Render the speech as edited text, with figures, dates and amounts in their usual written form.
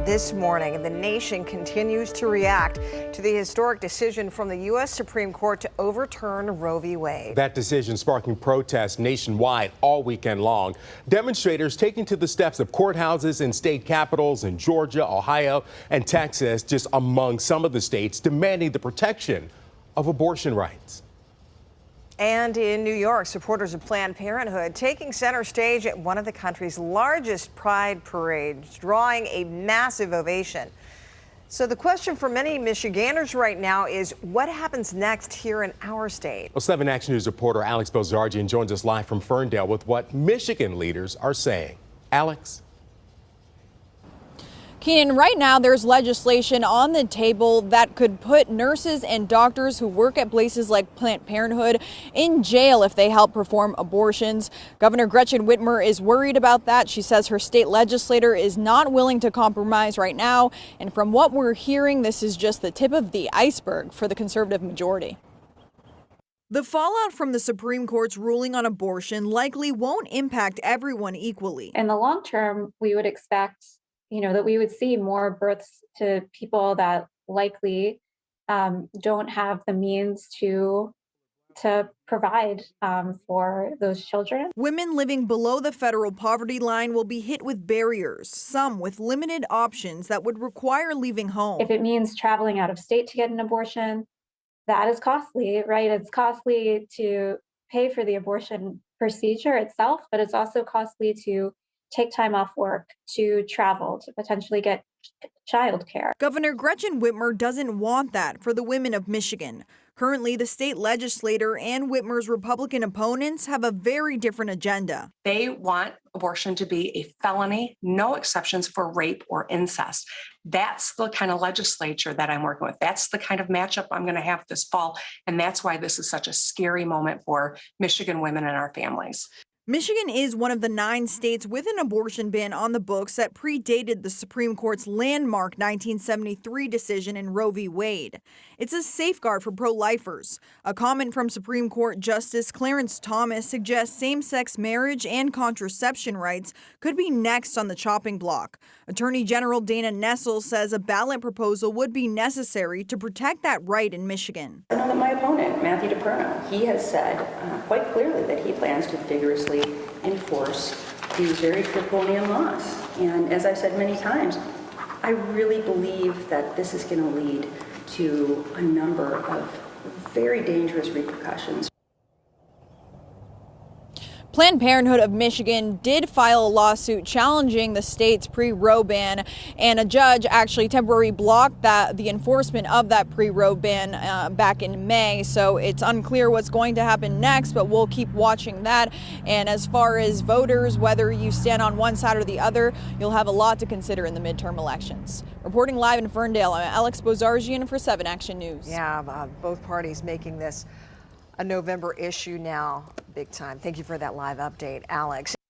this morning, and the nation continues to react to the historic decision from the U.S. Supreme Court to overturn Roe v. Wade. That decision sparking protests nationwide all weekend long. Demonstrators taking to the steps of courthouses in state capitals in Georgia, Ohio, and Texas, just among some of the states demanding the protection of abortion rights. And in New York, supporters of Planned Parenthood taking center stage at one of the country's largest pride parades, drawing a massive ovation. So the question for many Michiganders right now is, what happens next here in our state? Well, 7 Action News reporter Alex Bozargian joins us live from Ferndale with what Michigan leaders are saying. Alex? Keenan, right now there's legislation on the table that could put nurses and doctors who work at places like Planned Parenthood in jail if they help perform abortions. Governor Gretchen Whitmer is worried about that. She says her state legislator is not willing to compromise right now. And from what we're hearing, this is just the tip of the iceberg for the conservative majority. The fallout from the Supreme Court's ruling on abortion likely won't impact everyone equally. In the long term, we would expect that we would see more births to people that likely don't have the means to provide for those children. Women living below the federal poverty line will be hit with barriers, some with limited options that would require leaving home. If it means traveling out of state to get an abortion, that is costly, right? It's costly to pay for the abortion procedure itself, but it's also costly to take time off work, to travel, to potentially get childcare. Governor Gretchen Whitmer doesn't want that for the women of Michigan. Currently, the state legislator and Whitmer's Republican opponents have a very different agenda. They want abortion to be a felony, no exceptions for rape or incest. That's the kind of legislature that I'm working with. That's the kind of matchup I'm going to have this fall. And that's why this is such a scary moment for Michigan women and our families. Michigan is one of the 9 states with an abortion ban on the books that predated the Supreme Court's landmark 1973 decision in Roe v. Wade. It's a safeguard for pro-lifers. A comment from Supreme Court Justice Clarence Thomas suggests same-sex marriage and contraception rights could be next on the chopping block. Attorney General Dana Nessel says a ballot proposal would be necessary to protect that right in Michigan. I know that my opponent, Matthew DePerno, he has said quite clearly that he plans to vigorously enforce these very draconian laws. And as I've said many times, I really believe that this is going to lead to a number of very dangerous repercussions. Planned Parenthood of Michigan did file a lawsuit challenging the state's pre-Roe ban, and a judge actually temporarily blocked the enforcement of that pre-Roe ban back in May. So it's unclear what's going to happen next, but we'll keep watching that. And as far as voters, whether you stand on one side or the other, you'll have a lot to consider in the midterm elections. Reporting live in Ferndale, I'm Alex Bozargian for 7 Action News. Yeah, both parties making this a November issue now, big time. Thank you for that live update, Alex.